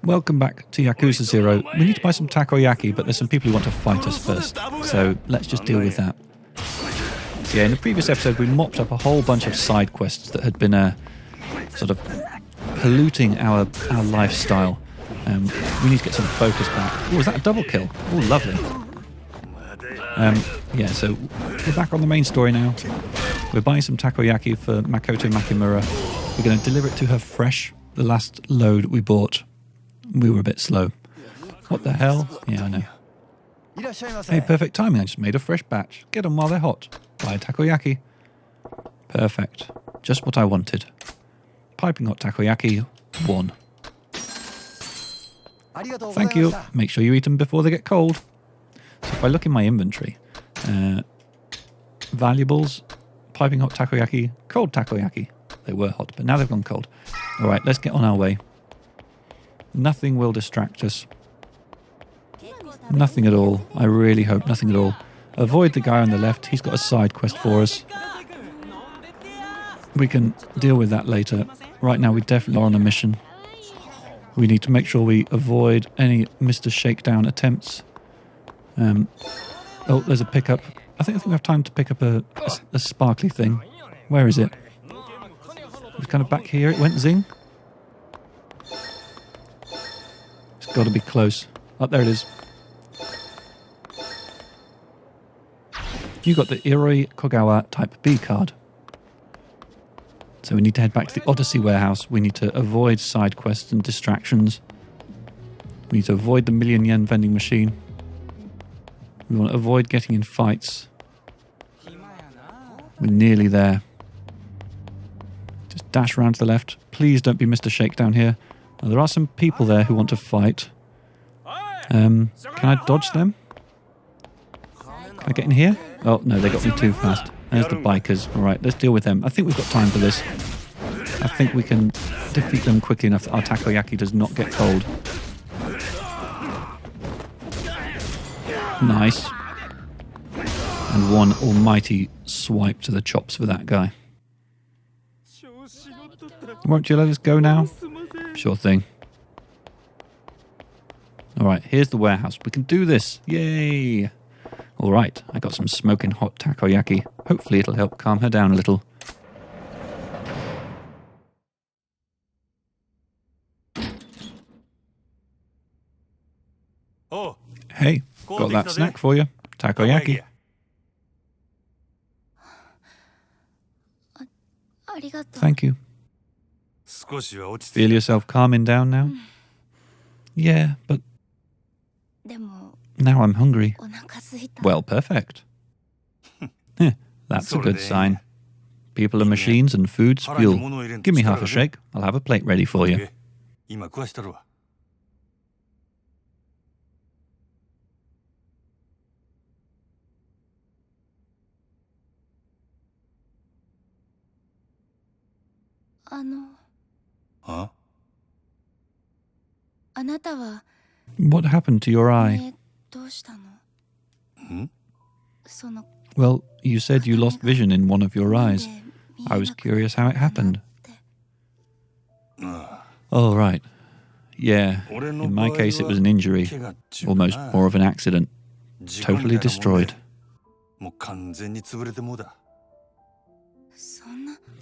Welcome back to Yakuza 0. We need to buy some takoyaki, but there's some people who want to fight us first. So let's just deal with that. So yeah, in the previous episode, we mopped up a whole bunch of side quests that had been sort of polluting our lifestyle. We need to get some focus back. Oh, is that a double kill? Oh, lovely. Yeah, so we're back on the main story now. We're buying some takoyaki for Makoto Makimura. We're going to deliver it to her fresh. The last load we bought, we were a bit slow. What the hell? Yeah, I know. Hey, perfect timing. I just made a fresh batch. Get them while they're hot. Buy a takoyaki. Perfect. Just what I wanted. Piping hot takoyaki, 1. Thank you. Make sure you eat them before they get cold. So if I look in my inventory, valuables, piping hot takoyaki, cold takoyaki. They were hot, but now they've gone cold. All right, let's get on our way. Nothing will distract us. Nothing at all. I really hope nothing at all. Avoid the guy on the left. He's got a side quest for us. We can deal with that later. Right now, we definitely are on a mission. We need to make sure we avoid any Mr. Shakedown attempts. Oh, there's a pickup. I think we have time to pick up a sparkly thing. Where is it? It's kind of back here. It went zing. It's got to be close. Oh, there it is. You got the Iroi Kogawa Type B card. So we need to head back to the Odyssey warehouse. We need to avoid side quests and distractions. We need to avoid the million-yen vending machine. We want to avoid getting in fights. We're nearly there. Just dash around to the left. Please don't be Mr. Shakedown here. Now, there are some people there who want to fight. Can I dodge them? Can I get in here? Oh, no, they got me too fast. There's the bikers. All right, let's deal with them. I think we've got time for this. I think we can defeat them quickly enough that our takoyaki does not get cold. Nice. And one almighty swipe to the chops for that guy. Won't you let us go now? Sure thing. Alright, here's the warehouse. We can do this. Yay! Alright, I got some smoking hot takoyaki. Hopefully it'll help calm her down a little. Hey, got that snack for you. Takoyaki. Thank you. Feel yourself calming down now? Yeah, but now I'm hungry. Well, perfect. That's a good sign. People are machines and food's fuel. Give me half a shake. I'll have a plate ready for you. Huh? What happened to your eye? Well, you said you lost vision in one of your eyes. I was curious how it happened. Oh, right. Yeah, in my case it was an injury. Almost more of an accident. Totally destroyed.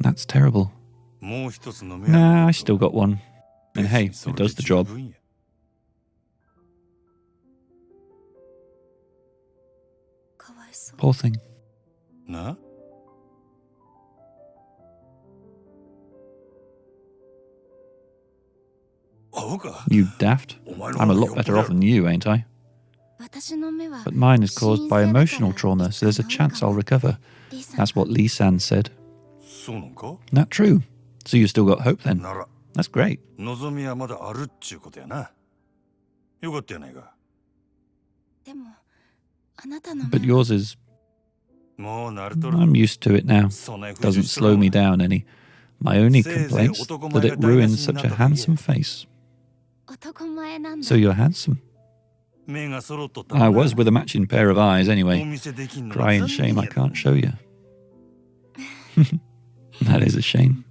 That's terrible. Nah, I still got one. And hey, it does the job. Poor thing. You daft. I'm a lot better off than you, ain't I? But mine is caused by emotional trauma, so there's a chance I'll recover. That's what Lee-san said. Not true. So you still got hope then? That's great. But yours is... I'm used to it now. Doesn't slow me down any. My only complaint's that it ruins such a handsome face. So you're handsome. I was with a matching pair of eyes anyway. Crying shame I can't show you. That is a shame.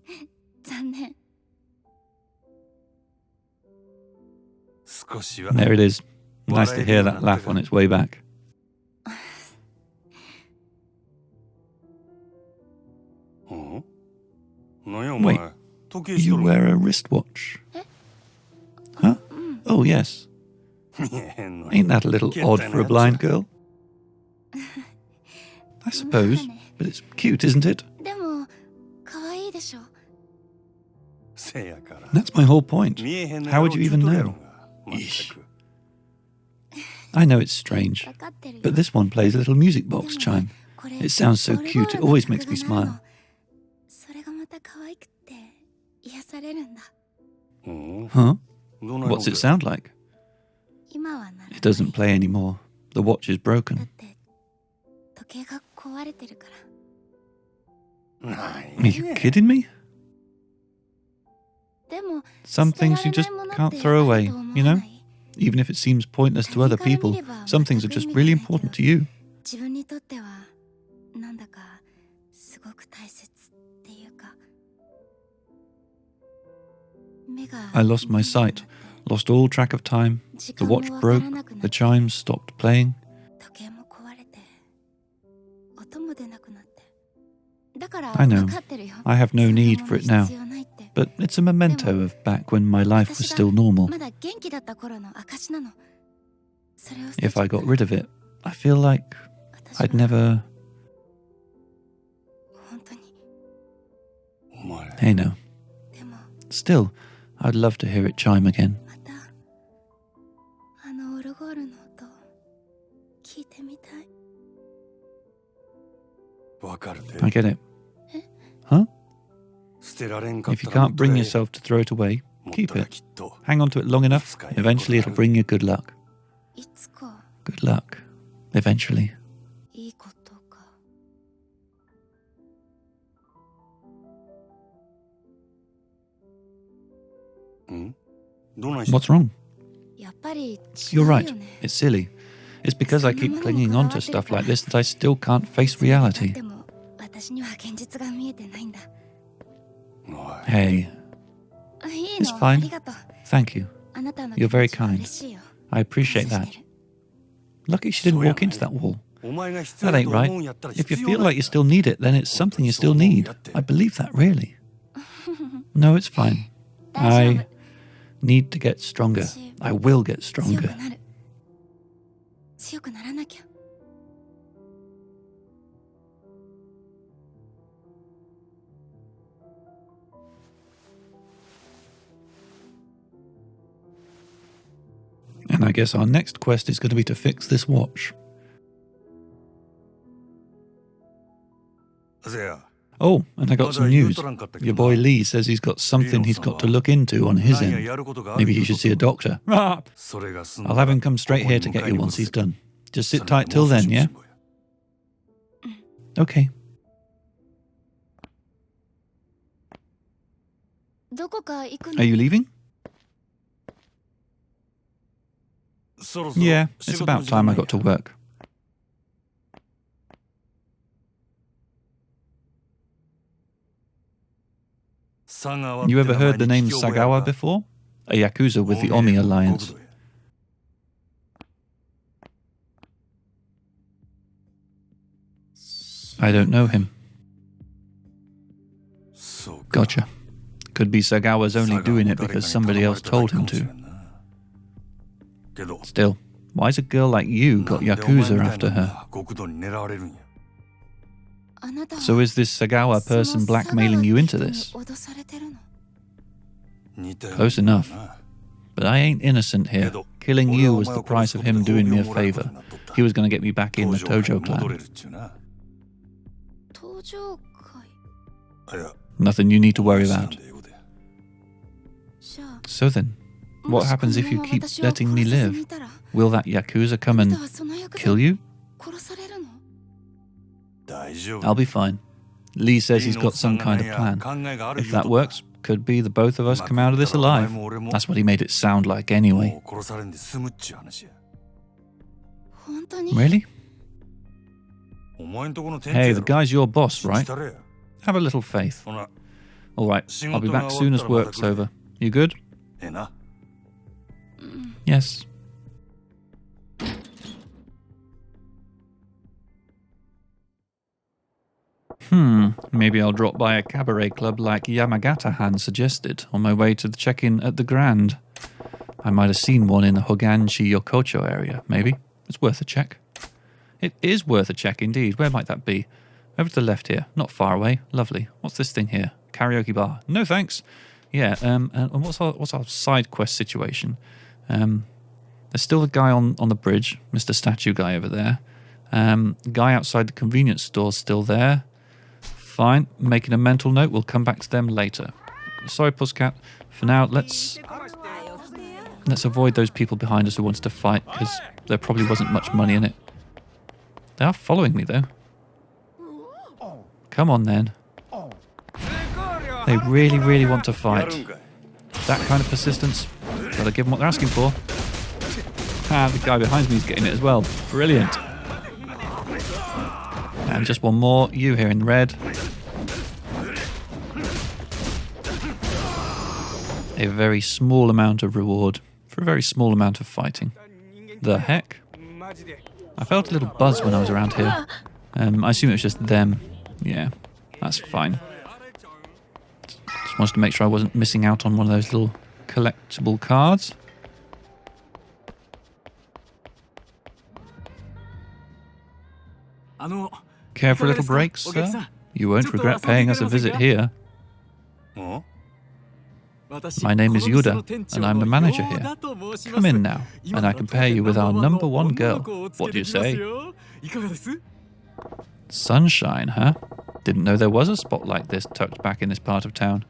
There it is. Nice to hear that laugh on its way back. Wait, you wear a wristwatch? Huh? Oh, yes. Ain't that a little odd for a blind girl? I suppose, but it's cute, isn't it? That's my whole point. How would you even know? Eesh. I know it's strange, but this one plays a little music box chime. It sounds so cute, it always makes me smile. Huh? What's it sound like? It doesn't play anymore. The watch is broken. Are you kidding me? Some things you just can't throw away, you know? Even if it seems pointless to other people, some things are just really important to you. I lost my sight, lost all track of time. The watch broke, the chimes stopped playing. I know, I have no need for it now, but it's a memento of back when my life was still normal. If I got rid of it, I feel like I'd never... Hey, no. Still, I'd love to hear it chime again. I get it. Huh? If you can't bring yourself to throw it away, keep it. Hang on to it long enough, and eventually it'll bring you good luck. Good luck. Eventually. What's wrong? You're right. It's silly. It's because I keep clinging on to stuff like this that I still can't face reality. Hey. It's fine. Thank you. You're very kind. I appreciate that. Lucky she didn't walk into that wall. That ain't right. If you feel like you still need it, then it's something you still need. I believe that, really. No, it's fine. I need to get stronger. I will get stronger. And I guess our next quest is going to be to fix this watch. Oh, and I got some news. Your boy Lee says he's got something he's got to look into on his end. Maybe he should see a doctor. I'll have him come straight here to get you once he's done. Just sit tight till then, yeah? Okay. Are you leaving? Yeah, it's about time I got to work. You ever heard the name Sagawa before? A Yakuza with the Omi Alliance. I don't know him. Gotcha. Could be Sagawa's only doing it because somebody else told him to. Still, why's a girl like you got Yakuza after her? So is this Sagawa person blackmailing you into this? Close enough. But I ain't innocent here. Killing you was the price of him doing me a favor. He was going to get me back in the Tojo clan. Nothing you need to worry about. So then, what happens if you keep letting me live? Will that Yakuza come and kill you? I'll be fine. Lee says he's got some kind of plan. If that works, could be the both of us come out of this alive. That's what he made it sound like anyway. Really? Hey, the guy's your boss, right? Have a little faith. Alright, I'll be back soon as work's over. You good? Yes. Maybe I'll drop by a cabaret club like Yamagata-han suggested on my way to the check-in at the Grand. I might have seen one in the Hoganshi Yokocho area, maybe. It's worth a check. It is worth a check indeed. Where might that be? Over to the left here. Not far away. Lovely. What's this thing here? Karaoke bar. No thanks. Yeah, and what's our side quest situation? There's still the guy on the bridge, Mr. Statue guy over there. Guy outside the convenience store's still there. Fine. Making a mental note. We'll come back to them later. Sorry, Pusscat. For now, let's avoid those people behind us who wants to fight, because there probably wasn't much money in it. They are following me, though. Come on, then. They really, really want to fight. That kind of persistence. Gotta give them what they're asking for. Ah, the guy behind me is getting it as well. Brilliant. And just one more. You here in red. A very small amount of reward for a very small amount of fighting. The heck? I felt a little buzz when I was around here. I assume it was just them. Yeah, that's fine. Just wanted to make sure I wasn't missing out on one of those little collectible cards. Care for a little break, sir? You won't regret paying us a visit here. My name is Yuda, and I'm the manager here. Come in now, and I can pair you with our #1 girl. What do you say? Sunshine, huh? Didn't know there was a spot like this tucked back in this part of town.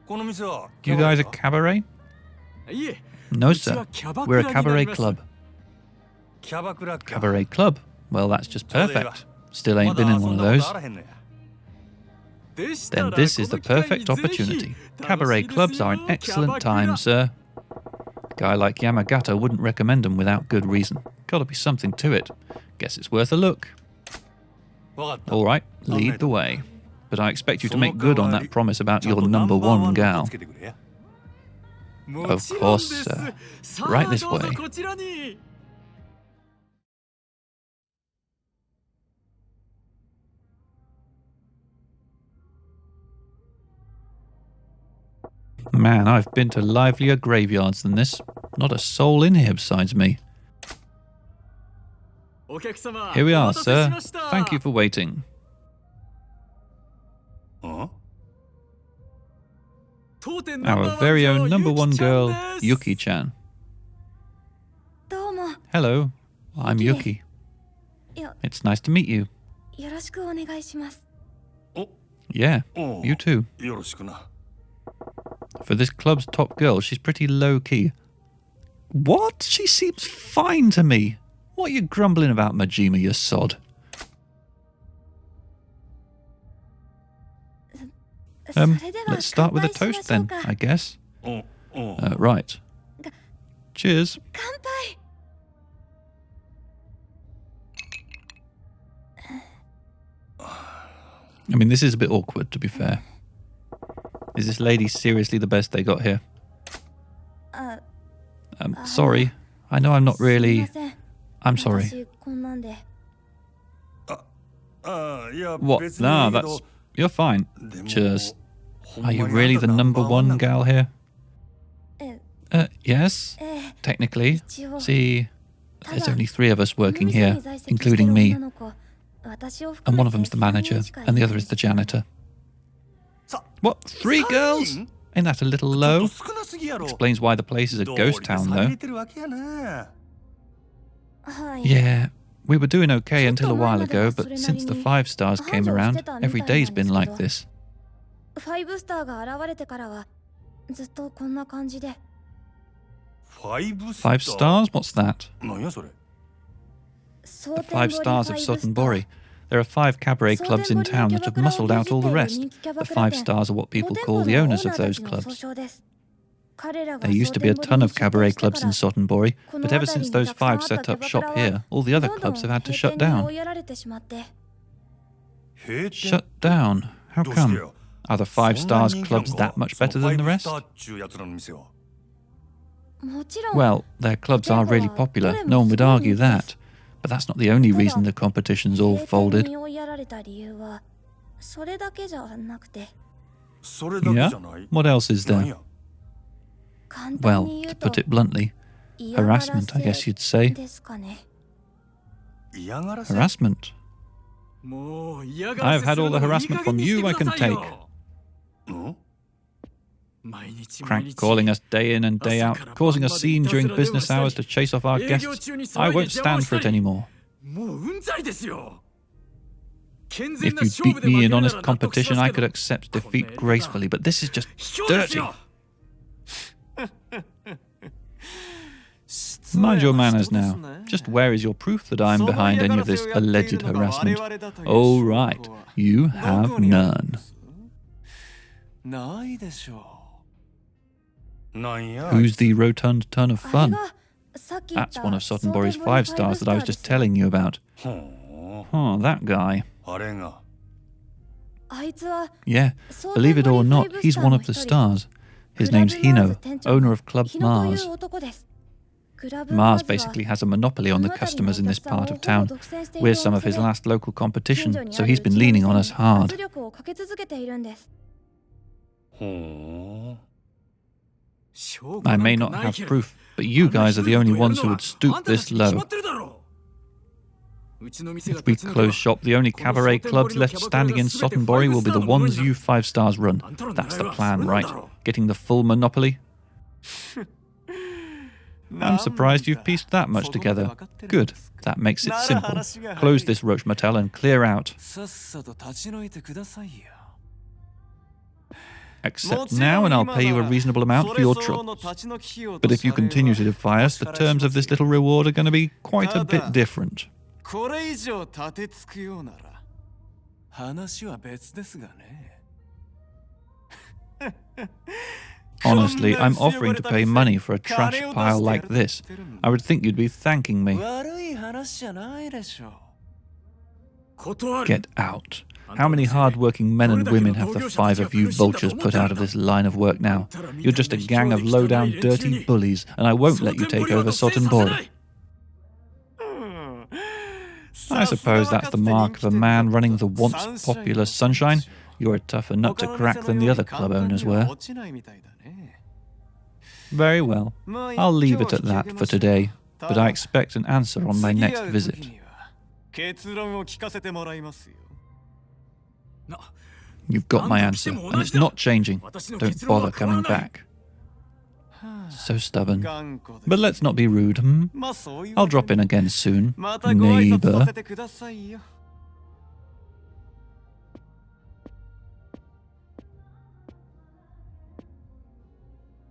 You guys a cabaret? No, sir. We're a cabaret club. Cabaret club? Well, that's just perfect. Still ain't been in one of those. Then this is the perfect opportunity. Cabaret clubs are an excellent time, sir. A guy like Yamagata wouldn't recommend them without good reason. Gotta be something to it. Guess it's worth a look. Alright, lead the way. But I expect you to make good on that promise about your #1 gal. Of course, sir. Right this way. Man, I've been to livelier graveyards than this. Not a soul in here besides me. Here we are, sir. Thank you for waiting. Our very own #1 girl, Yuki-chan. Hello, I'm Yuki. It's nice to meet you. Yeah, you too. For this club's top girl, she's pretty low-key. What? She seems fine to me. What are you grumbling about, Majima, you sod? Let's start with a toast then, I guess. Right. Cheers. I mean, this is a bit awkward, to be fair. Is this lady seriously the best they got here? Sorry. I know I'm not really... I'm sorry. What? Nah, that's... You're fine. Just... Are you really the #1 gal here? Yes. Technically. See, there's only 3 of us working here, including me. And one of them's the manager, and the other is the janitor. What? 3 girls? Ain't that a little low? Explains why the place is a ghost town, though. Yeah, we were doing okay until a while ago, but since the 5 stars came around, every day's been like this. 5 stars? What's that? The 5 stars of Sotenbori. There are 5 cabaret clubs in town that have muscled out all the rest. The 5 stars are what people call the owners of those clubs. There used to be a ton of cabaret clubs in Sotenbori, but ever since those 5 set up shop here, all the other clubs have had to shut down. Shut down? How come? Are the 5 stars clubs that much better than the rest? Well, their clubs are really popular, no one would argue that. But that's not the only reason the competition's all folded. Yeah? What else is there? Well, to put it bluntly, harassment, I guess you'd say. Harassment? I've had all the harassment from you I can take. Crank calling us day in and day out, causing a scene during business hours to chase off our guests. I won't stand for it anymore. If you beat me in honest competition, I could accept defeat gracefully, but this is just dirty. Mind your manners now. Just where is your proof that I'm behind any of this alleged harassment? Oh, right. You have none. Who's the rotund ton of fun? That's one of Sotenbori's 5 stars that I was just telling you about. Oh, that guy. Yeah, believe it or not, he's one of the stars. His name's Hino, owner of Club Mars. Mars basically has a monopoly on the customers in this part of town. We're some of his last local competition, so he's been leaning on us hard. I may not have proof, but you guys are the only ones who would stoop this low. If we close shop, the only cabaret clubs left standing in Sotenbori will be the ones you 5 stars run. That's the plan, right? Getting the full monopoly? I'm surprised you've pieced that much together. Good. That makes it simple. Close this roach motel and clear out. Accept now and I'll pay you a reasonable amount for your trouble. But if you continue to defy us, the terms of this little reward are going to be quite a bit different. Honestly, I'm offering to pay money for a trash pile like this. I would think you'd be thanking me. Get out. How many hard-working men and women have the 5 of you vultures put out of this line of work now? You're just a gang of low-down, dirty bullies, and I won't let you take over Sotenbori. I suppose that's the mark of a man running the once popular Sunshine. You're a tougher nut to crack than the other club owners were. Very well. I'll leave it at that for today, but I expect an answer on my next visit. You've got my answer, and it's not changing. Don't bother coming back. So stubborn. But let's not be rude, I'll drop in again soon, neighbor.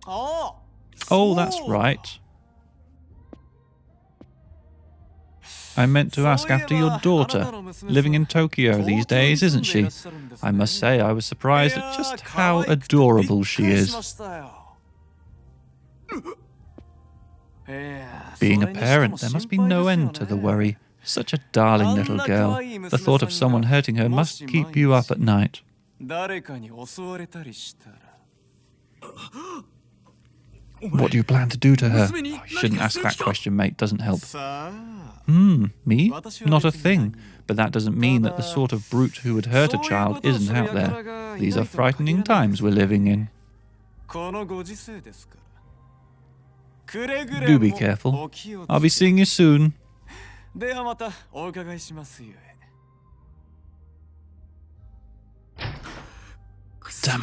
Oh, that's right. I meant to ask after your daughter, living in Tokyo these days, isn't she? I must say I was surprised at just how adorable she is. Being a parent, there must be no end to the worry. Such a darling little girl. The thought of someone hurting her must keep you up at night. What do you plan to do to her? Oh, you shouldn't ask that question, mate. Doesn't help. Me? Not a thing. But that doesn't mean that the sort of brute who would hurt a child isn't out there. These are frightening times we're living in. Do be careful. I'll be seeing you soon. Damn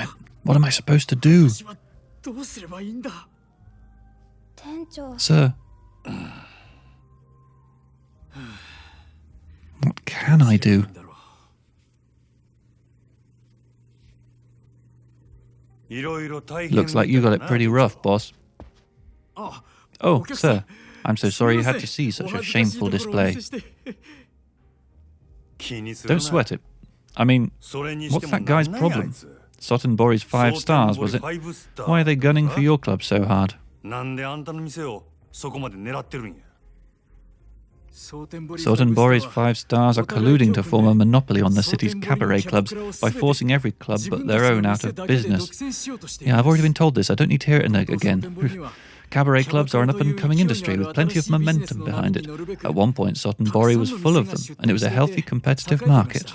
it. What am I supposed to do? Sir. What can I do? Looks like you got it pretty rough, boss. Oh, sir. I'm so sorry you had to see such a shameful display. Don't sweat it. I mean, what's that guy's problem? Sotenbori's 5 stars, was it? Why are they gunning for your club so hard? Sotenbori's 5 stars are colluding to form a monopoly on the city's cabaret clubs by forcing every club but their own out of business. Yeah, I've already been told this. I don't need to hear it again. Cabaret clubs are an up-and-coming industry with plenty of momentum behind it. At one point, Sotenbori was full of them, and it was a healthy, competitive market.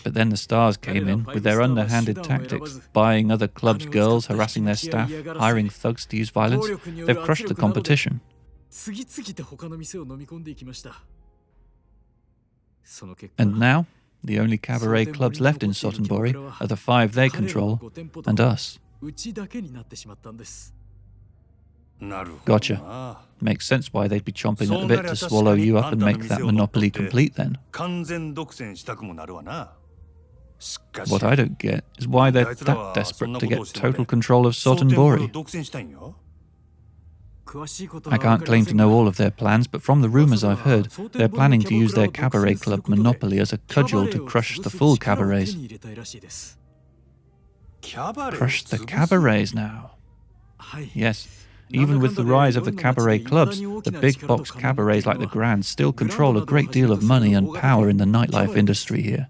But then the stars came in with their underhanded tactics, buying other clubs' girls, harassing their staff, hiring thugs to use violence. They've crushed the competition. And now, the only cabaret clubs left in Sotenbori are the 5 they control, and us. Gotcha. Makes sense why they'd be chomping at the bit to swallow you up and make that monopoly complete then. What I don't get is why they're that desperate to get total control of Sotenbori. I can't claim to know all of their plans, but from the rumours I've heard, they're planning to use their cabaret club monopoly as a cudgel to crush the full cabarets. Crush the cabarets now. Yes, even with the rise of the cabaret clubs, the big box cabarets like the Grand still control a great deal of money and power in the nightlife industry here.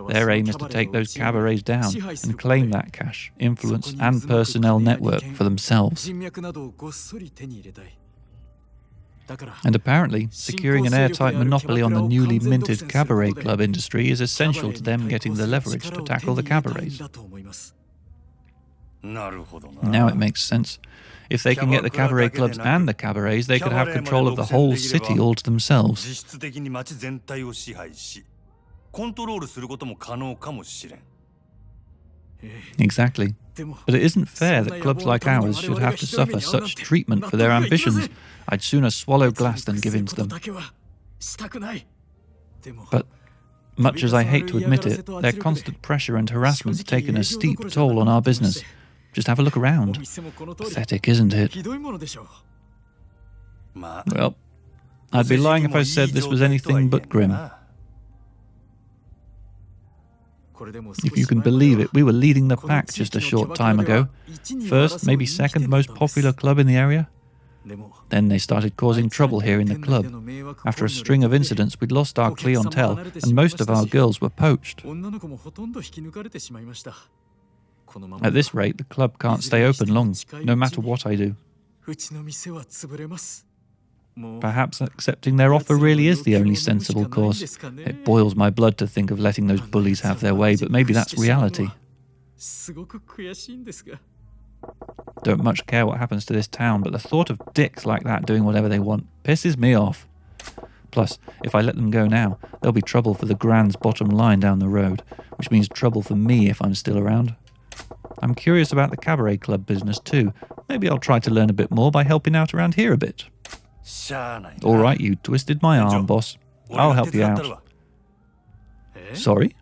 Their aim is to take those cabarets down and claim that cash, influence and personnel network for themselves. And apparently, securing an airtight monopoly on the newly minted cabaret club industry is essential to them getting the leverage to tackle the cabarets. Now it makes sense. If they can get the cabaret clubs and the cabarets, they could have control of the whole city all to themselves. Exactly. But it isn't fair that clubs like ours should have to suffer such treatment for their ambitions. I'd sooner swallow glass than give in to them. But much as I hate to admit it, their constant pressure and harassment's taken a steep toll on our business. Just have a look around. Pathetic, isn't it? Well, I'd be lying if I said this was anything but grim. If you can believe it, we were leading the pack just a short time ago. First, maybe second most popular club in the area. Then they started causing trouble here in the club. After a string of incidents, we'd lost our clientele and most of our girls were poached. At this rate, the club can't stay open long, no matter what I do. Perhaps accepting their offer really is the only sensible course. It boils my blood to think of letting those bullies have their way, but maybe that's reality. Don't much care what happens to this town, but the thought of dicks like that doing whatever they want pisses me off. Plus, if I let them go now, there'll be trouble for the Grand's bottom line down the road, which means trouble for me if I'm still around. I'm curious about the cabaret club business too. Maybe I'll try to learn a bit more by helping out around here a bit. All right, you twisted my arm, boss. I'll help you out. Sorry?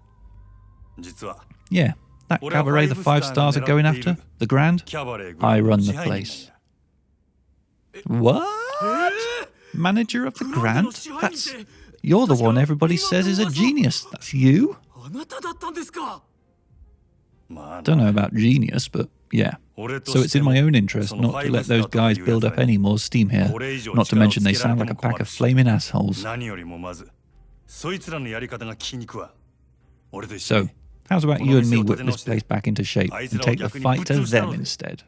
Yeah, that cabaret the 5 stars are going after, the Grand, I run the place. What? Manager of the Grand? You're the one everybody says is a genius. That's you? Don't know about genius, but yeah. So it's in my own interest not to let those guys build up any more steam here. Not to mention they sound like a pack of flaming assholes. So, how's about you and me whip this place back into shape and take the fight to them instead?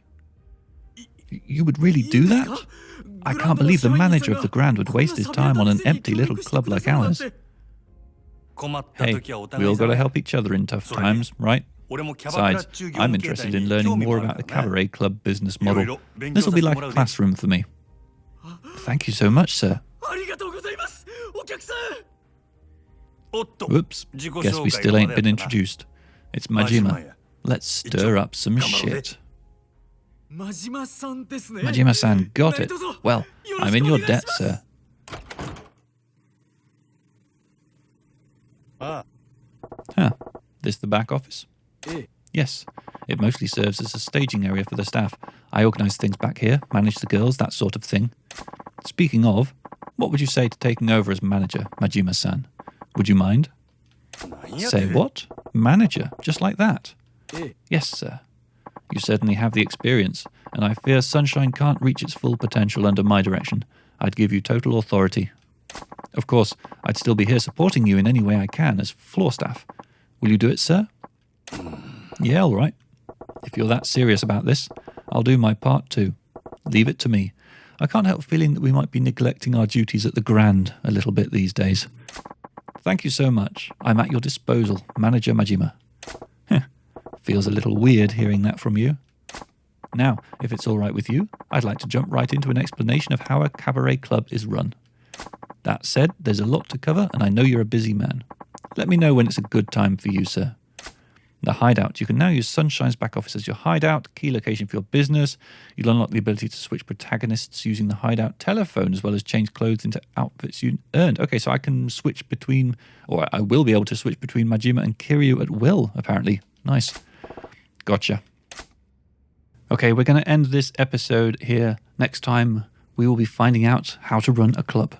You would really do that? I can't believe the manager of the Grand would waste his time on an empty little club like ours. Hey, we all got to help each other in tough times, right? Besides, I'm interested in learning more about the cabaret club business model. This will be like a classroom for me. Thank you so much, sir. Whoops, guess we still ain't been introduced. It's Majima. Let's stir up some shit. Majima-san, got it. Well, I'm in your debt, sir. Huh, this the back office? Yes, it mostly serves as a staging area for the staff. I organise things back here, manage the girls, that sort of thing. Speaking of, what would you say to taking over as manager, Majima-san? Would you mind? Say what? Manager, just like that? Yes, sir. You certainly have the experience, and I fear Sunshine can't reach its full potential under my direction. I'd give you total authority. Of course, I'd still be here supporting you in any way I can as floor staff. Will you do it, sir? Yeah, all right. If you're that serious about this, I'll do my part too. Leave it to me. I can't help feeling that we might be neglecting our duties at the Grand a little bit these days. Thank you so much. I'm at your disposal, Manager Majima. Feels a little weird hearing that from you. Now, if it's all right with you, I'd like to jump right into an explanation of how a cabaret club is run. That said, there's a lot to cover, and I know you're a busy man. Let me know when it's a good time for you, sir. The hideout. You can now use Sunshine's back office as your hideout, key location for your business. You'll unlock the ability to switch protagonists using the hideout telephone, as well as change clothes into outfits you earned. Okay, so I can switch between, or I will be able to switch between Majima and Kiryu at will, apparently. Nice. Gotcha. Okay, we're going to end this episode here. Next time, we will be finding out how to run a club.